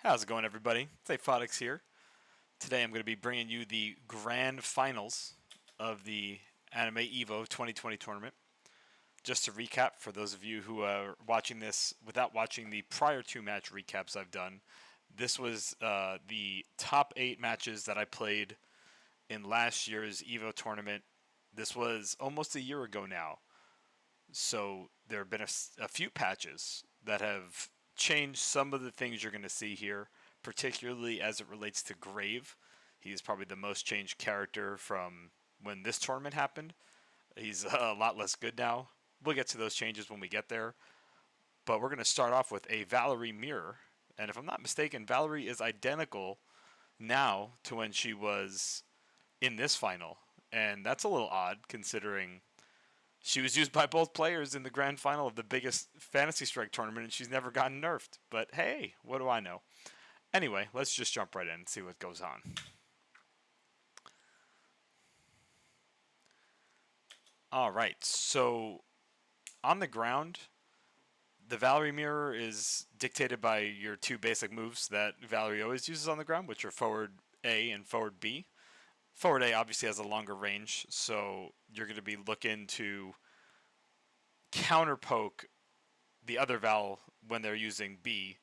How's it going, everybody? It's Aphotix here. Today I'm going to be bringing you the grand finals of the Anime EVO 2020 tournament. Just to recap, for those of you who are watching this without watching the prior two match recaps I've done, this was the top 8 matches that I played in last year's EVO tournament. This was almost a year ago now. So there have been a few patches that have changed some of the things you're going to see here, particularly as it relates to Grave. He's probably the most changed character from when this tournament happened. He's a lot less good now. We'll get to those changes when we get there. But we're going to start off with a Valerie mirror. And if I'm not mistaken, Valerie is identical now to when she was in this final. And that's a little odd considering she was used by both players in the grand final of the biggest Fantasy Strike tournament, and she's never gotten nerfed. But hey, what do I know? Anyway, let's just jump right in and see what goes on. Alright, so on the ground, the Valerie mirror is dictated by your two basic moves that Valerie always uses on the ground, which are forward A and forward B. Forward A obviously has a longer range, so you're going to be looking to counter poke the other Val when they're using B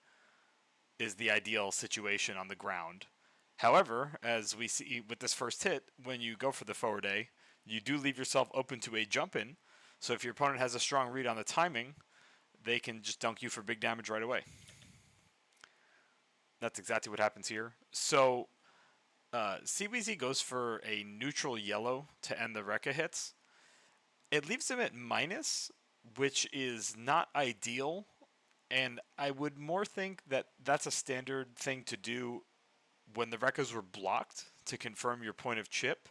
is the ideal situation on the ground. However, as we see with this first hit, when you go for the forward A, you do leave yourself open to a jump in. So if your opponent has a strong read on the timing, they can just dunk you for big damage right away. That's exactly what happens here. So CWheezy goes for a neutral yellow to end the Rekka hits. It leaves him at minus, which is not ideal, and I would more think that that's a standard thing to do when the Rekkas were blocked to confirm your point of chip.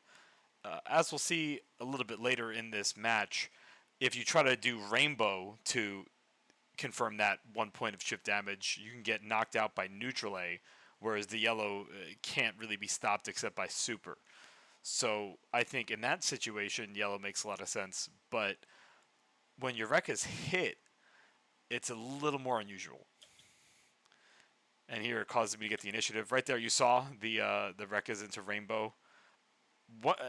As we'll see a little bit later in this match, if you try to do Rainbow to confirm that 1 point of chip damage, you can get knocked out by neutral A, whereas the yellow can't really be stopped except by super. So I think in that situation, yellow makes a lot of sense, but when your Rekka's hit, it's a little more unusual. And here it causes me to get the initiative. Right there you saw the Rekkas into Rainbow. What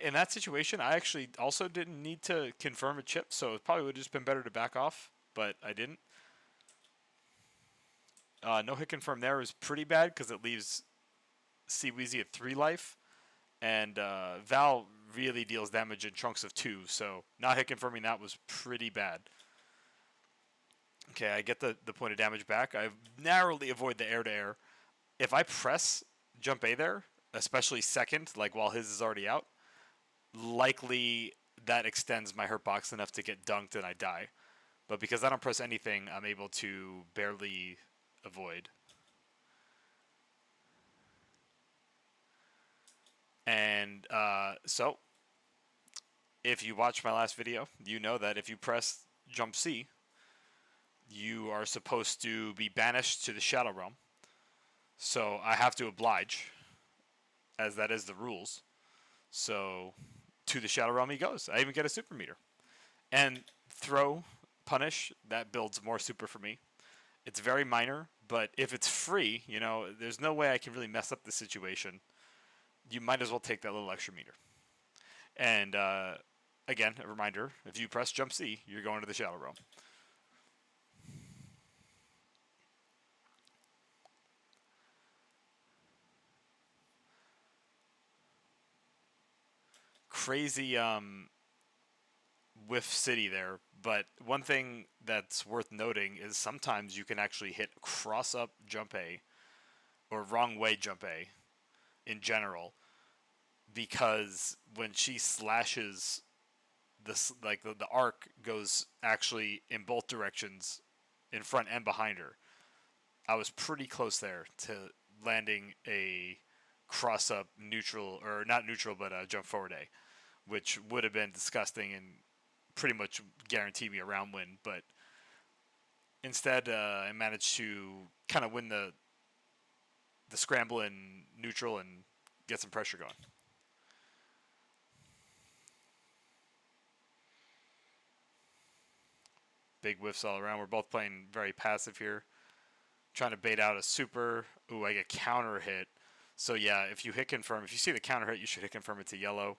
in that situation, I actually also didn't need to confirm a chip, so it probably would have just been better to back off, but I didn't. No hit confirm there is pretty bad because it leaves CWheezy at 3 life, and Val really deals damage in chunks of 2, so not hit confirming that was pretty bad. Okay, I get the point of damage back. I narrowly avoid the air-to-air. If I press jump A there, especially second, like while his is already out, likely that extends my hurt box enough to get dunked and I die. But because I don't press anything, I'm able to barely avoid. And so, if you watched my last video, you know that if you press jump C, you are supposed to be banished to the Shadow Realm. So I have to oblige, as that is the rules. So to the Shadow Realm he goes. I even get a super meter. And throw, punish, that builds more super for me. It's very minor, but if it's free, you know, there's no way I can really mess up the situation. You might as well take that little extra meter. And again, a reminder, if you press jump C, you're going to the Shadow Realm. Crazy whiff city there, but one thing that's worth noting is sometimes you can actually hit cross up jump A or wrong way jump A in general, because when she slashes this, like the arc goes actually in both directions, in front and behind her. I was pretty close there to landing a cross up neutral, or not neutral, but jump forward A, which would have been disgusting and pretty much guaranteed me a round win. But instead, I managed to kind of win the scramble in neutral and get some pressure going. Big whiffs all around. We're both playing very passive here, trying to bait out a super. Ooh, I get counter hit. So yeah, if you hit confirm, if you see the counter hit, you should hit confirm it to yellow,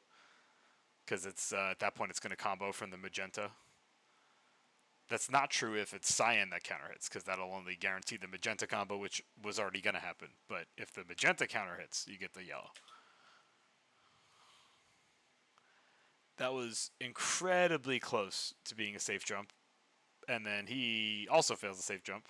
because it's at that point it's going to combo from the magenta. That's not true if it's cyan that counter hits, because that'll only guarantee the magenta combo, which was already going to happen. But if the magenta counter hits, you get the yellow. That was incredibly close to being a safe jump. And then he also fails a safe jump.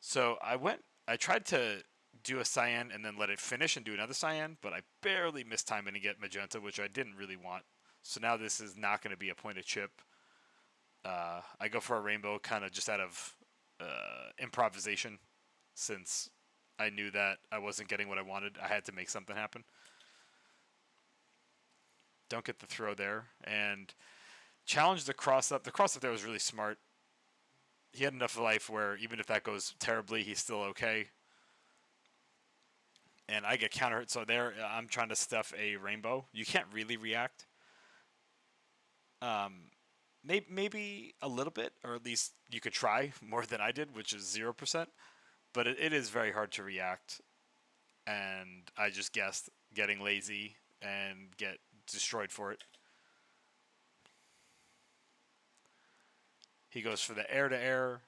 So I tried to do a cyan and then let it finish and do another cyan, but I barely missed timing to get magenta, which I didn't really want. So now this is not going to be a point of chip. I go for a rainbow kind of just out of improvisation, since I knew that I wasn't getting what I wanted. I had to make something happen. Don't get the throw there, and challenge the cross up. The cross up there was really smart. He had enough life where even if that goes terribly, he's still okay. And I get counter hit, so there I'm trying to stuff a rainbow. You can't really react. Maybe a little bit, or at least you could try more than I did, which is 0%. But it is very hard to react, and I just guessed, getting lazy, and get destroyed for it. He goes for the air to air.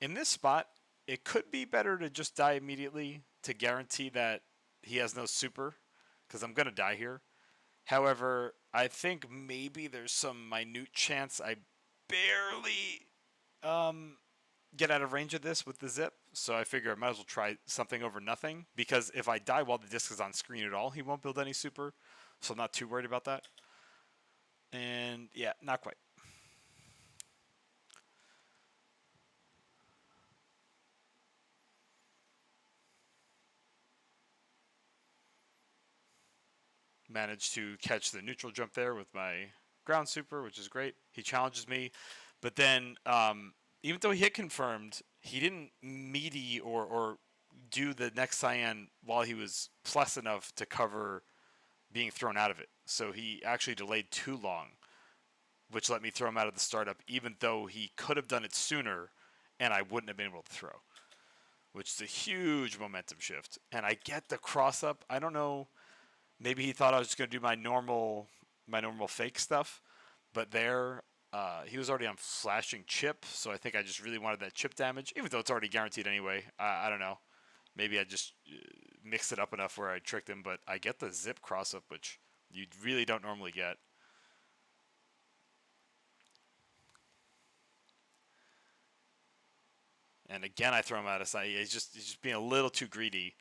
In this spot, it could be better to just die immediately to guarantee that he has no super, because I'm going to die here. However, I think maybe there's some minute chance I barely get out of range of this with the zip. So I figure I might as well try something over nothing, because if I die while the disc is on screen at all, he won't build any super. So I'm not too worried about that. And yeah, not quite. Managed to catch the neutral jump there with my ground super, which is great. He challenges me, but then even though he hit confirmed, he didn't meaty or do the next cyan while he was plus enough to cover being thrown out of it. So he actually delayed too long, which let me throw him out of the startup, even though he could have done it sooner and I wouldn't have been able to throw, which is a huge momentum shift. And I get the cross up. I don't know. Maybe he thought I was just going to do my normal fake stuff, but there he was already on flashing chip, so I think I just really wanted that chip damage, even though it's already guaranteed anyway. I don't know. Maybe I just mixed it up enough where I tricked him, but I get the zip cross up, which you really don't normally get. And again, I throw him out of sight. He's just being a little too greedy.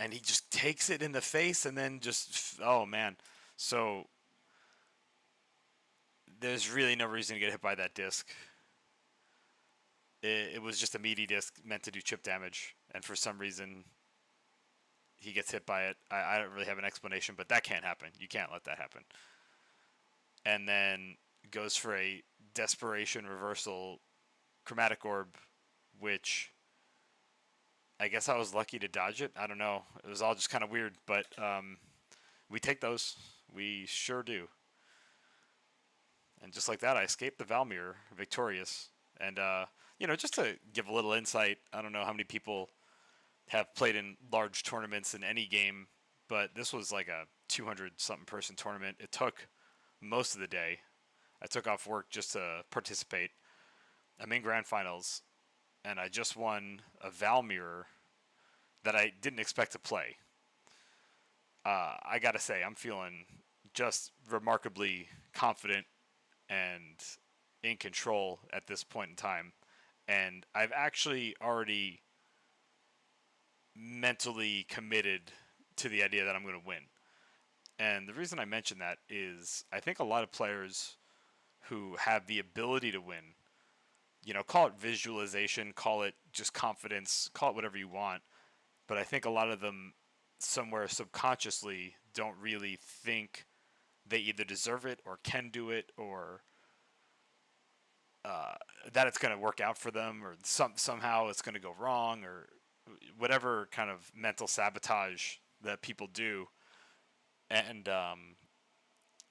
And he just takes it in the face and then just, oh man. So there's really no reason to get hit by that disc. It was just a meaty disc meant to do chip damage, and for some reason he gets hit by it. I don't really have an explanation, but that can't happen. You can't let that happen. And then goes for a desperation reversal chromatic orb, which I guess I was lucky to dodge it. I don't know. It was all just kind of weird, but we take those. We sure do. And just like that, I escaped the Valmir victorious. And, just to give a little insight, I don't know how many people have played in large tournaments in any game, but this was like a 200-something person tournament. It took most of the day. I took off work just to participate. I'm in grand finals, and I just won a Valmir that I didn't expect to play. I gotta say, I'm feeling just remarkably confident and in control at this point in time. And I've actually already mentally committed to the idea that I'm going to win. And the reason I mention that is I think a lot of players who have the ability to win, call it visualization, call it just confidence, call it whatever you want. But I think a lot of them somewhere subconsciously don't really think they either deserve it or can do it, or that it's going to work out for them, or somehow it's going to go wrong, or whatever kind of mental sabotage that people do. And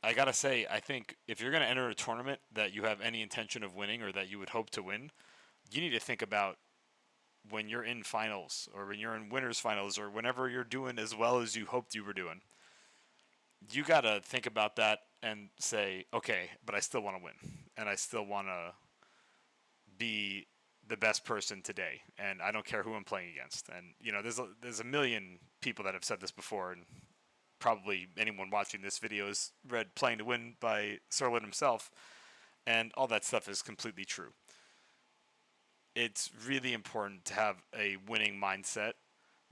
I gotta say, I think if you're going to enter a tournament that you have any intention of winning or that you would hope to win, you need to think about when you're in finals or when you're in winners finals or whenever you're doing as well as you hoped you were doing. You got to think about that and say, okay, but I still want to win and I still want to be the best person today, and I don't care who I'm playing against. And there's a million people that have said this before, and probably anyone watching this video has read "Playing to Win" by Serlin himself, and all that stuff is completely true. It's really important to have a winning mindset,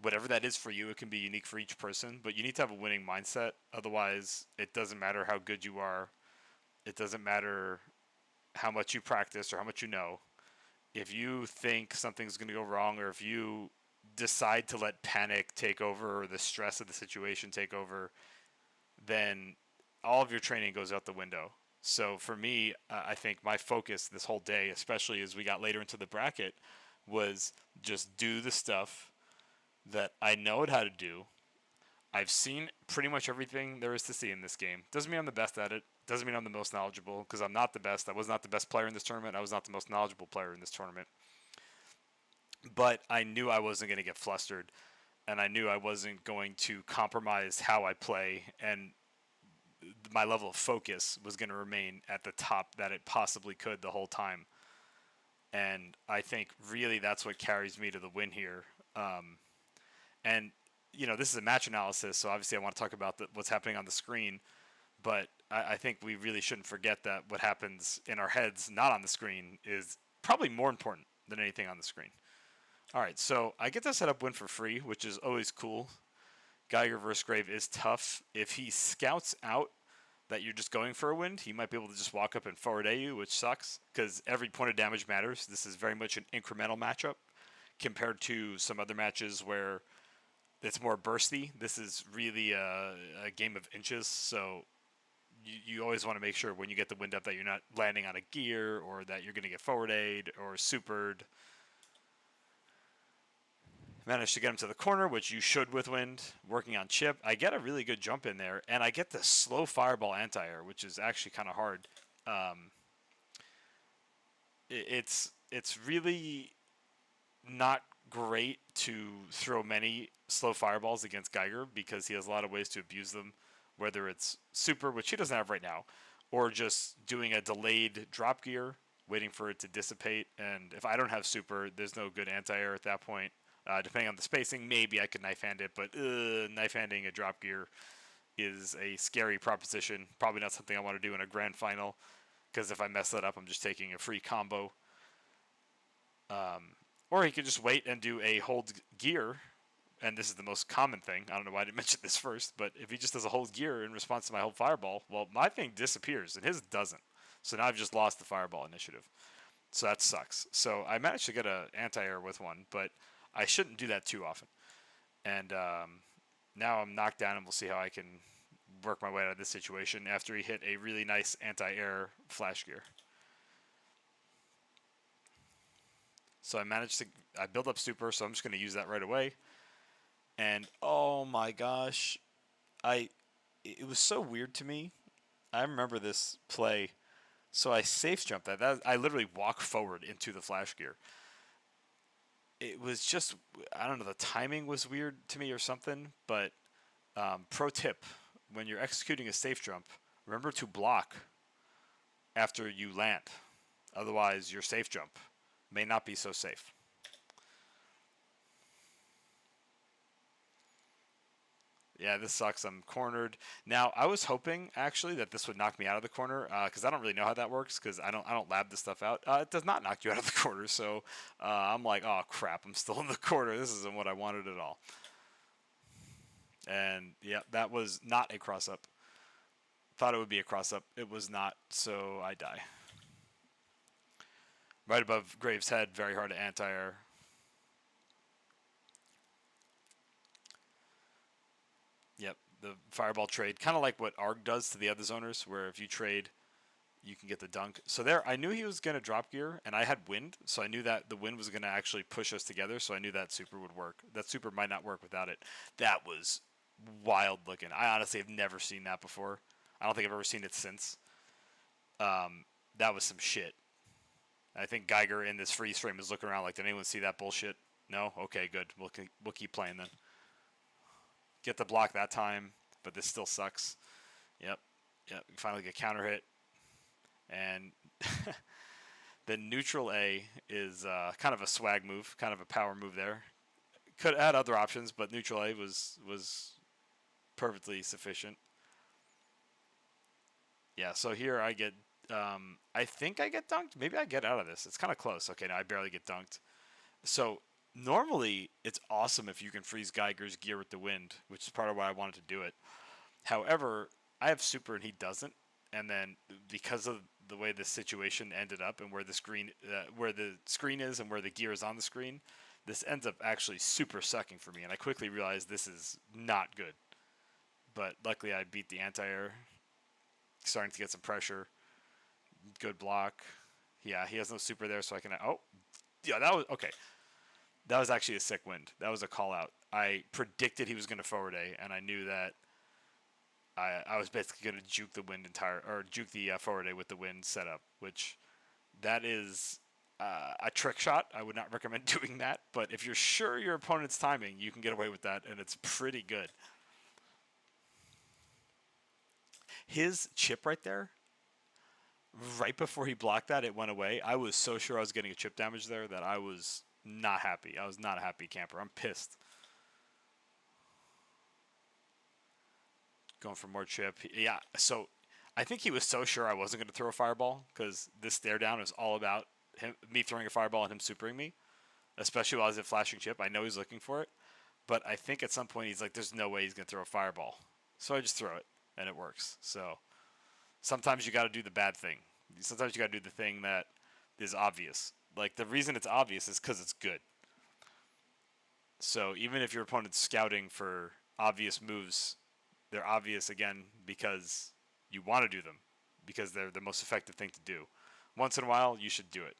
whatever that is for you. It can be unique for each person, but you need to have a winning mindset. Otherwise, it doesn't matter how good you are. It doesn't matter how much you practice or how much you know. If you think something's going to go wrong, or if you decide to let panic take over or the stress of the situation take over, then all of your training goes out the window. So for me, I think my focus this whole day, especially as we got later into the bracket, was just do the stuff that I know how to do. I've seen pretty much everything there is to see in this game. Doesn't mean I'm the best at it. Doesn't mean I'm the most knowledgeable, because I'm not the best. I was not the best player in this tournament. I was not the most knowledgeable player in this tournament. But I knew I wasn't going to get flustered, and I knew I wasn't going to compromise how I play, and my level of focus was going to remain at the top that it possibly could the whole time. And I think really that's what carries me to the win here. And this is a match analysis, so obviously I want to talk about what's happening on the screen. But I think we really shouldn't forget that what happens in our heads, not on the screen, is probably more important than anything on the screen. All right, so I get to set up win for free, which is always cool. Geiger versus Grave is tough. If he scouts out that you're just going for a win, he might be able to just walk up and forward A you, which sucks, because every point of damage matters. This is very much an incremental matchup compared to some other matches where it's more bursty. This is really a game of inches, so you always want to make sure when you get the wind up that you're not landing on a gear or that you're going to get forward aid or supered. Managed to get him to the corner, which you should with wind. Working on chip. I get a really good jump in there, and I get the slow fireball anti-air, which is actually kind of hard. It's really not great to throw many slow fireballs against Geiger because he has a lot of ways to abuse them, whether it's super, which he doesn't have right now, or just doing a delayed drop gear, waiting for it to dissipate. And if I don't have super, there's no good anti-air at that point. Depending on the spacing, maybe I could knife hand it, but knife handing a drop gear is a scary proposition. Probably not something I want to do in a grand final, because if I mess that up, I'm just taking a free combo. Or he could just wait and do a hold gear, and this is the most common thing. I don't know why I didn't mention this first, but if he just does a hold gear in response to my hold fireball, well, my thing disappears, and his doesn't. So now I've just lost the fireball initiative. So that sucks. So I managed to get an anti-air with one, but I shouldn't do that too often. And now I'm knocked down, and we'll see how I can work my way out of this situation after he hit a really nice anti-air flash gear. So I build up super, so I'm just going to use that right away. And oh my gosh, it was so weird to me. I remember this play. So I safe jump that. I literally walk forward into the flash gear. It was just, I don't know, the timing was weird to me or something. But pro tip, when you're executing a safe jump, remember to block after you land. Otherwise, your safe jump may not be so safe. Yeah, this sucks. I'm cornered. Now, I was hoping actually that this would knock me out of the corner because I don't really know how that works because I don't lab this stuff out. It does not knock you out of the corner, so I'm like, oh crap, I'm still in the corner. This isn't what I wanted at all. And yeah, that was not a cross up. Thought it would be a cross up. It was not, so I die. Right above Graves' head, very hard to anti-air. Yep, the fireball trade, kind of like what Arg does to the other zoners, where if you trade, you can get the dunk. So there, I knew he was going to drop gear, and I had wind, so I knew that the wind was going to actually push us together, so I knew that super would work. That super might not work without it. That was wild looking. I honestly have never seen that before. I don't think I've ever seen it since. That was some shit. I think Geiger in this freeze frame is looking around like, did anyone see that bullshit? No? Okay, good. We'll keep playing then. Get the block that time, but this still sucks. Yep. Yep. We finally get counter hit. And the neutral A is kind of a swag move, kind of a power move there. Could add other options, but neutral A was perfectly sufficient. Yeah, so here I get, I think I get dunked. Maybe I get out of this. It's kind of close. Okay, now I barely get dunked. So normally it's awesome if you can freeze Geiger's gear with the wind, which is part of why I wanted to do it. However, I have super and he doesn't, and then because of the way this situation ended up and where the screen is and where the gear is on the screen, this ends up actually super sucking for me, and I quickly realized this is not good. But luckily I beat the anti-air, starting to get some pressure. Good block. Yeah, he has no super there, so I can... Oh, yeah, that was... Okay. That was actually a sick wind. That was a call out. I predicted he was going to forward A, and I knew that I was basically going to juke the wind juke the forward A with the wind setup, which that is a trick shot. I would not recommend doing that, but if you're sure your opponent's timing, you can get away with that, and it's pretty good. His chip right there, right before he blocked that, it went away. I was so sure I was getting a chip damage there that I was not happy. I was not a happy camper. I'm pissed. Going for more chip. Yeah, so I think he was so sure I wasn't going to throw a fireball because this stare down is all about me throwing a fireball and him supering me, especially while I was at flashing chip. I know he's looking for it, but I think at some point he's like, there's no way he's going to throw a fireball. So I just throw it, and it works. So sometimes you got to do the bad thing. Sometimes you got to do the thing that is obvious. Like, the reason it's obvious is because it's good. So even if your opponent's scouting for obvious moves, they're obvious, again, because you want to do them, because they're the most effective thing to do. Once in a while, you should do it.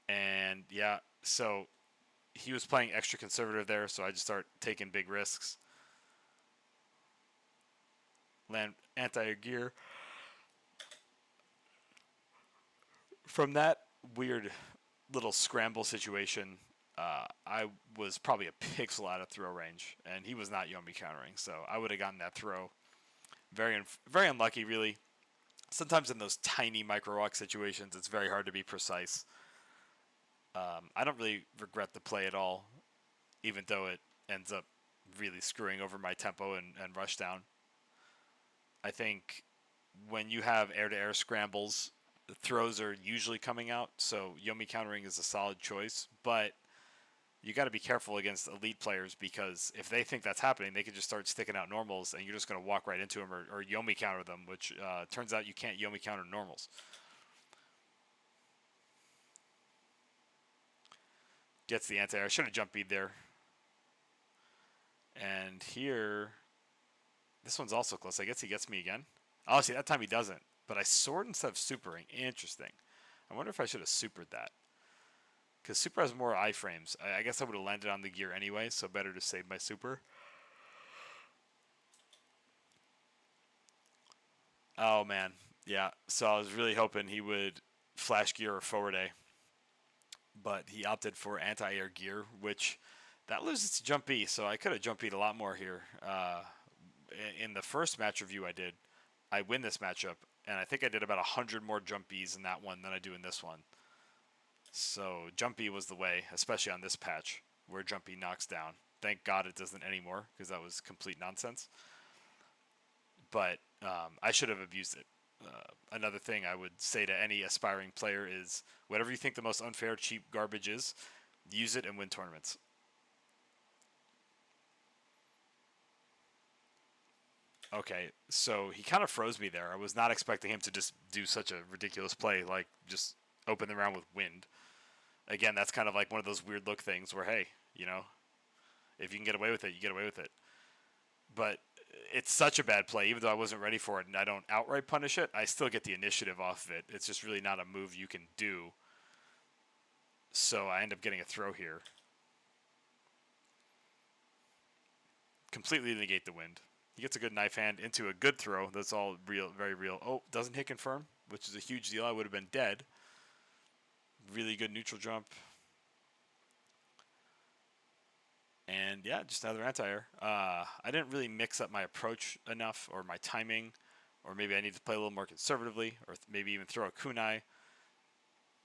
And, yeah, so he was playing extra conservative there, so I just start taking big risks. Land anti-air gear. From that weird little scramble situation, I was probably a pixel out of throw range, and he was not Yomi countering, so I would have gotten that throw. Very unlucky, really. Sometimes in those tiny micro walk situations, it's very hard to be precise. I don't really regret the play at all, even though it ends up really screwing over my tempo and rush down. I think when you have air-to-air scrambles, the throws are usually coming out, so Yomi countering is a solid choice, but you got to be careful against elite players because if they think that's happening, they can just start sticking out normals, and you're just going to walk right into them or Yomi counter them, which turns out you can't Yomi counter normals. Gets the anti-air. I should have jump bead there. And here, this one's also close. I guess he gets me again. Oh, see, that time he doesn't. But I soared instead of supering. Interesting. I wonder if I should have supered that. Because super has more iframes. I guess I would have landed on the gear anyway, so better to save my super. Oh, man. Yeah, so I was really hoping he would flash gear or forward A. But he opted for anti-air gear, which that loses to jump B, so I could have jump B'd a lot more here. In the first match review I did, I win this matchup, and I think I did about 100 more jump Bs in that one than I do in this one. So jump B was the way, especially on this patch, where jump B knocks down. Thank God it doesn't anymore, because that was complete nonsense. But I should have abused it. Another thing I would say to any aspiring player is, whatever you think the most unfair, cheap garbage is, use it and win tournaments. Okay, so he kind of froze me there. I was not expecting him to just do such a ridiculous play, like just open the round with wind. Again, that's kind of like one of those weird look things where, hey, you know, if you can get away with it, you get away with it. But it's such a bad play, even though I wasn't ready for it and I don't outright punish it, I still get the initiative off of it. It's just really not a move you can do. So I end up getting a throw here. Completely negate the wind. He gets a good knife hand into a good throw. That's all real, very real. Oh, doesn't hit confirm, which is a huge deal. I would have been dead. Really good neutral jump. And yeah, just another anti-air. I didn't really mix up my approach enough, or my timing, or maybe I need to play a little more conservatively, or maybe even throw a kunai.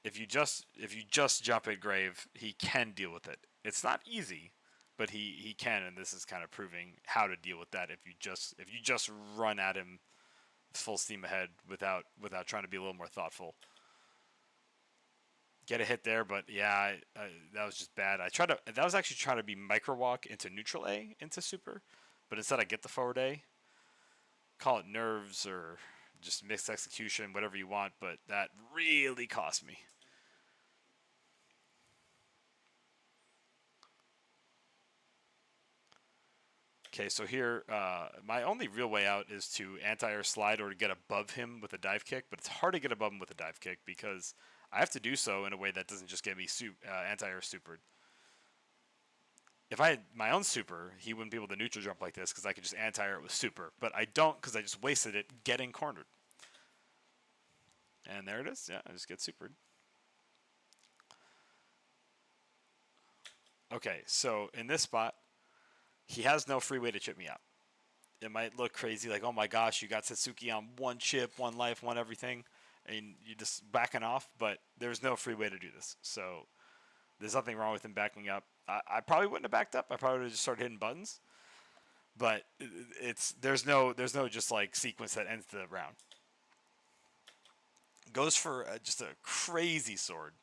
If you just jump at Grave, he can deal with it. It's not easy, but he can, and this is kind of proving how to deal with that. If you just run at him full steam ahead without trying to be a little more thoughtful. Get a hit there, but yeah, that was just bad. That was actually trying to be micro walk into neutral A into super, but instead I get the forward A. Call it nerves or just mixed execution, whatever you want, but that really cost me. Okay, so here, my only real way out is to anti-air slide or to get above him with a dive kick, but it's hard to get above him with a dive kick because I have to do so in a way that doesn't just get me anti-air supered. If I had my own super, he wouldn't be able to neutral jump like this because I could just anti-air it with super, but I don't because I just wasted it getting cornered. And there it is. Yeah, I just get supered. Okay, so in this spot, he has no free way to chip me out. It might look crazy, like, oh my gosh, you got Satsuki on one chip, one life, one everything, and you're just backing off, but there's no free way to do this. So there's nothing wrong with him backing up. I probably wouldn't have backed up. I probably would have just started hitting buttons. But there's no just like sequence that ends the round. Goes for just a crazy sword,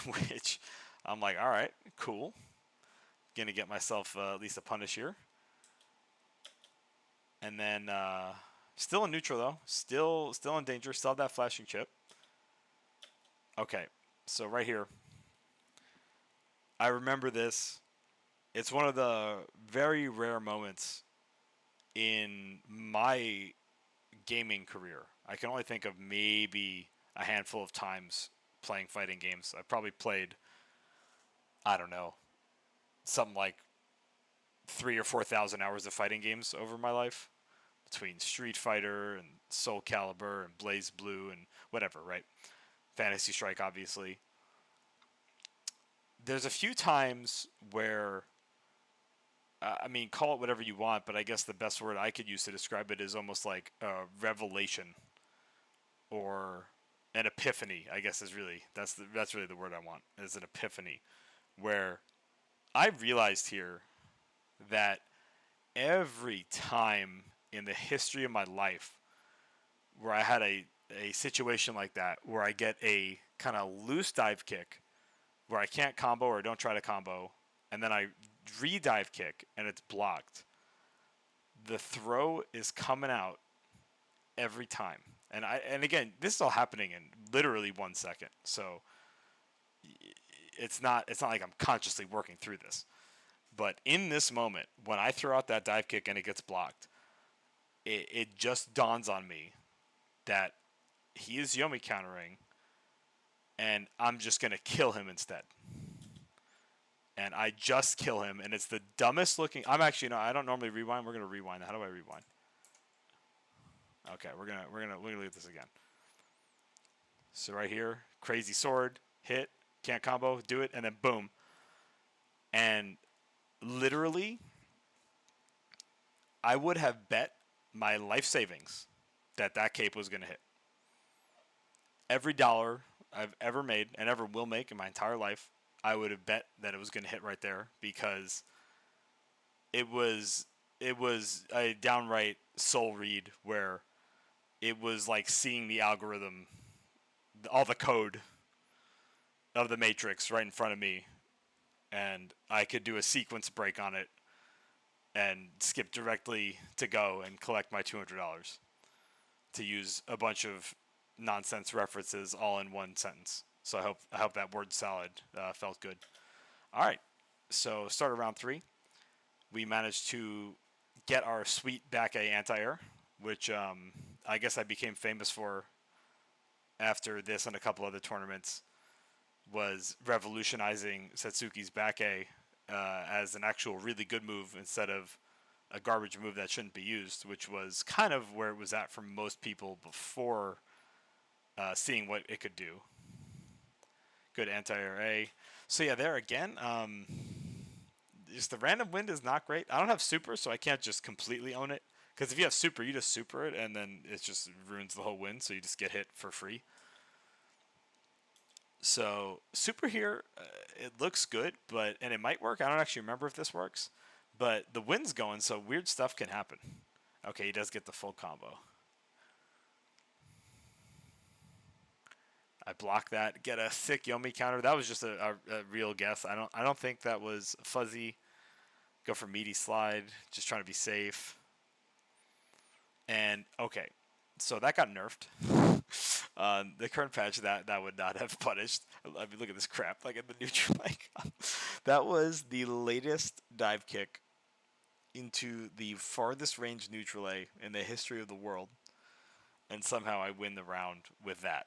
which I'm like, all right, cool. Gonna get myself at least a punish here. And then still in neutral though, still in danger, still have that flashing chip. Okay, so right here, I remember this. It's one of the very rare moments in my gaming career. I can only think of maybe a handful of times playing fighting games. I've probably played, I don't know, something like 3,000 or 4,000 hours of fighting games over my life, between Street Fighter and Soul Calibur and Blaze Blue and whatever, right? Fantasy Strike, obviously. There's a few times where, I mean, call it whatever you want, but I guess the best word I could use to describe it is almost like a revelation or an epiphany. I guess that's really the word I want, is an epiphany, where I realized here that every time in the history of my life where I had a situation like that, where I get a kind of loose dive kick, where I can't combo or don't try to combo, and then I re-dive kick and it's blocked, the throw is coming out every time. And again, this is all happening in literally 1 second. So it's not like I'm consciously working through this. But in this moment, when I throw out that dive kick and it gets blocked, it just dawns on me that he is Yomi countering, and I'm just going to kill him instead. And I just kill him, and it's the dumbest looking. I'm actually, no, I don't normally rewind. We're going to rewind. How do I rewind? Okay, we're gonna look at this again. So right here, crazy sword, hit, can't combo, do it, and then boom. And literally, I would have bet my life savings that cape was gonna hit. Every dollar I've ever made and ever will make in my entire life, I would have bet that it was gonna hit right there, because it was a downright soul read where it was like seeing the algorithm, all the code of the Matrix right in front of me, and I could do a sequence break on it and skip directly to go and collect my $200 to use a bunch of nonsense references all in one sentence. So I hope that word salad felt good. All right, so start of round 3. We managed to get our sweet back A anti-air, which I guess I became famous for after this and a couple other tournaments, was revolutionizing Satsuki's back A as an actual really good move instead of a garbage move that shouldn't be used, which was kind of where it was at for most people before seeing what it could do. Good anti-air A. So yeah, there again, just the random wind is not great. I don't have super, so I can't just completely own it. Because if you have super, you just super it, and then it just ruins the whole win, so you just get hit for free. So super here, it looks good, and it might work. I don't actually remember if this works, but the wind's going, so weird stuff can happen. Okay, he does get the full combo. I block that, get a sick Yomi counter. That was just a real guess. I don't think that was fuzzy. Go for meaty slide, just trying to be safe. And okay, so that got nerfed. The current patch that would not have punished. I mean, look at this crap. Like at the neutral, like that was the latest dive kick into the farthest range neutral A in the history of the world, and somehow I win the round with that.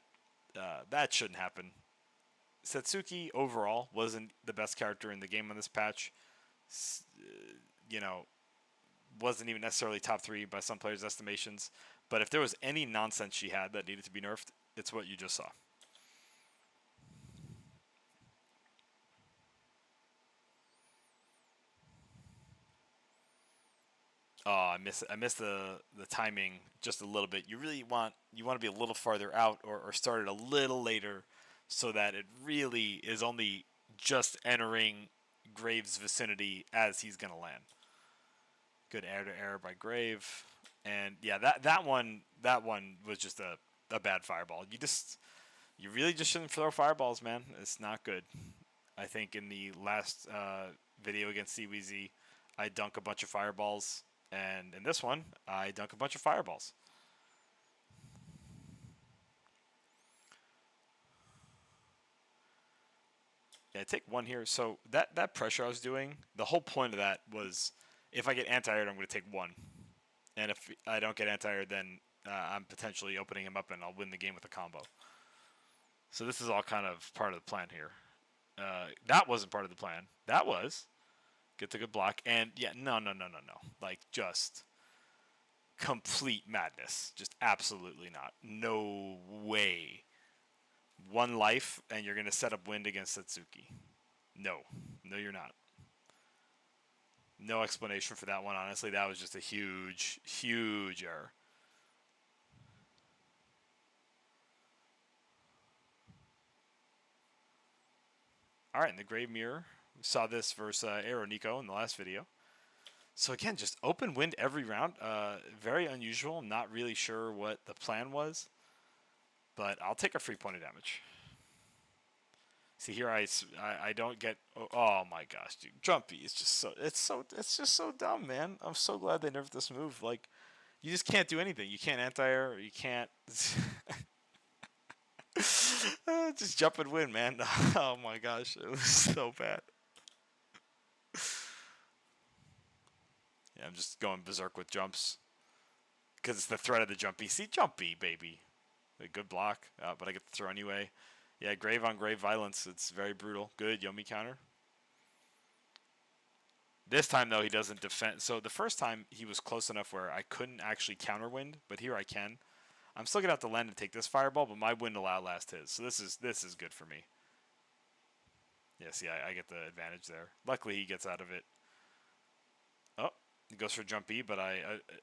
That shouldn't happen. Satsuki overall wasn't the best character in the game on this patch. You know, wasn't even necessarily top 3 by some players' estimations. But if there was any nonsense she had that needed to be nerfed, it's what you just saw. Oh, I miss the timing just a little bit. You want to be a little farther out or start it a little later, so that it really is only just entering Graves' vicinity as he's gonna land. Good air to air by Grave, and yeah, that one was just a bad fireball. You really just shouldn't throw fireballs, man. It's not good. I think in the last video against CWheezy, I dunk a bunch of fireballs, and in this one, I dunk a bunch of fireballs. Yeah, take one here. So that pressure I was doing, the whole point of that was if I get anti-aired, I'm going to take one. And if I don't get anti-aired, then I'm potentially opening him up and I'll win the game with a combo. So this is all kind of part of the plan here. That wasn't part of the plan. That was get the good block. And yeah, no. Like just complete madness. Just absolutely not. No way. One life and you're going to set up wind against Satsuki. No, you're not. No explanation for that one, honestly. That was just a huge error. All right, in the Grave Mirror, we saw this versus Aero Nico in the last video. So again, just open wind every round. Very unusual. I'm not really sure what the plan was, but I'll take a free point of damage. See here, I don't get. Oh my gosh, dude, Jumpy is just it's just so dumb, man. I'm so glad they nerfed this move. Like, you just can't do anything. You can't anti-air. You can't. Just jump and win, man. Oh my gosh, it was so bad. Yeah, I'm just going berserk with jumps because it's the threat of the jumpy. See, jumpy, baby. A good block, but I get the throw anyway. Yeah, grave on grave violence. It's very brutal. Good Yomi counter. This time, though, he doesn't defend. So the first time, he was close enough where I couldn't actually counter wind, but here I can. I'm still going to have to land and take this fireball, but my wind will outlast his. So this is good for me. Yeah, see, I get the advantage there. Luckily, he gets out of it. Oh, he goes for jump E, but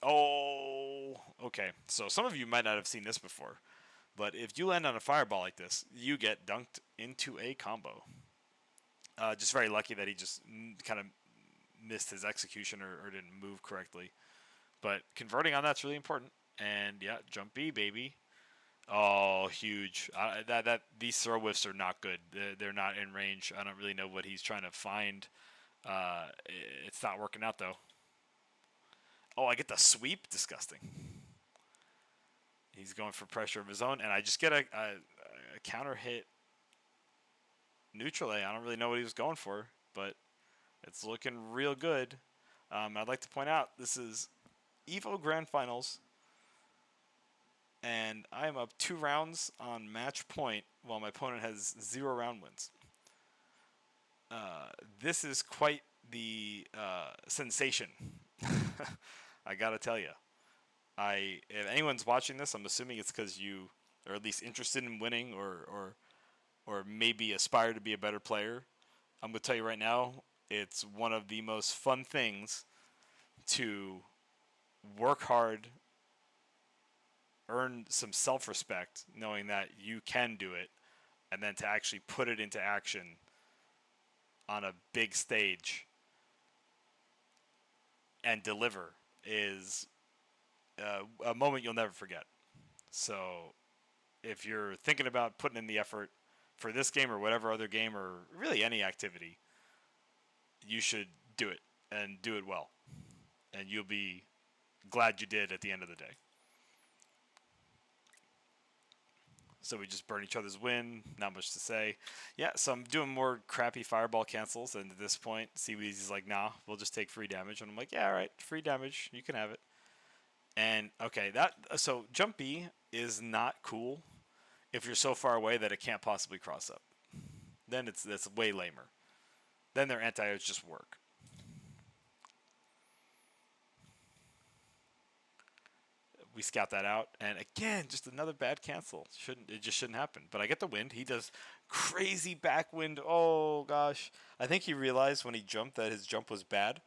oh, okay. So some of you might not have seen this before, but if you land on a fireball like this, you get dunked into a combo. Just very lucky that he just kind of missed his execution or didn't move correctly. But converting on that's really important. And yeah, jump B, baby. Oh, huge. These throw whiffs are not good. They're not in range. I don't really know what he's trying to find. It's not working out, though. Oh, I get the sweep? Disgusting. He's going for pressure of his own, and I just get a counter hit neutral A. I don't really know what he was going for, but it's looking real good. I'd like to point out this is EVO Grand Finals, and I am up 2 rounds on match point while my opponent has 0 round wins. This is quite the sensation. I gotta tell you, if anyone's watching this, I'm assuming it's because you are at least interested in winning, or maybe aspire to be a better player. I'm gonna tell you right now, it's one of the most fun things to work hard, earn some self-respect, knowing that you can do it, and then to actually put it into action on a big stage and deliver is a moment you'll never forget. So if you're thinking about putting in the effort for this game or whatever other game or really any activity, you should do it and do it well. And you'll be glad you did at the end of the day. So we just burn each other's win. Not much to say. Yeah, so I'm doing more crappy fireball cancels, and at this point, CWheezy's like, nah, we'll just take free damage. And I'm like, yeah, all right, free damage. You can have it. And, okay, so jump B is not cool if you're so far away that it can't possibly cross up. Then that's way lamer. Then their anti-airs just work. We scout that out, and again, just another bad cancel. It just shouldn't happen. But I get the wind. He does crazy backwind. Oh gosh, I think he realized when he jumped that his jump was bad.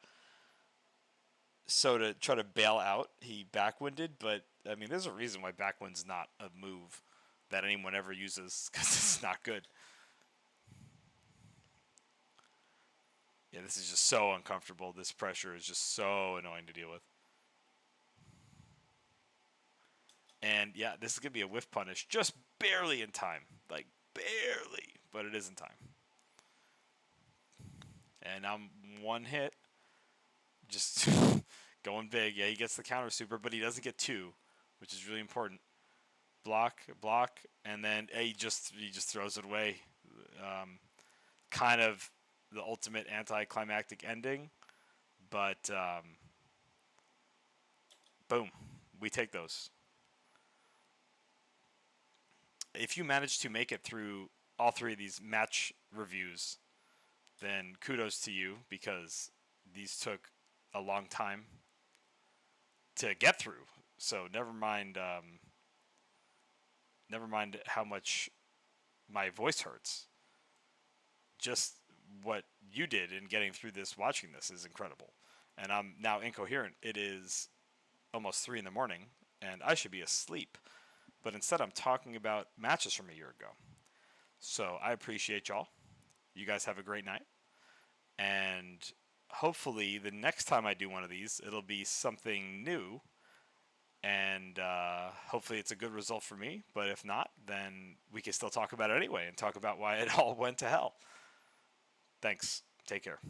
So to try to bail out, he backwinded. But I mean, there's a reason why backwind's not a move that anyone ever uses because it's not good. Yeah, this is just so uncomfortable. This pressure is just so annoying to deal with. And yeah, this is going to be a whiff punish just barely in time. Like, barely, but it is in time. And I'm one hit. Just going big. Yeah, he gets the counter super, but he doesn't get two, which is really important. Block, and then he just throws it away. Kind of the ultimate anticlimactic ending, but boom, we take those. If you manage to make it through all three of these match reviews, then kudos to you because these took a long time to get through. So never mind how much my voice hurts. Just what you did in getting through this, watching this, is incredible. And I'm now incoherent. It is almost 3 in the morning, and I should be asleep. But instead, I'm talking about matches from a year ago. So I appreciate y'all. You guys have a great night. And hopefully, the next time I do one of these, it'll be something new. And hopefully, it's a good result for me. But if not, then we can still talk about it anyway and talk about why it all went to hell. Thanks. Take care.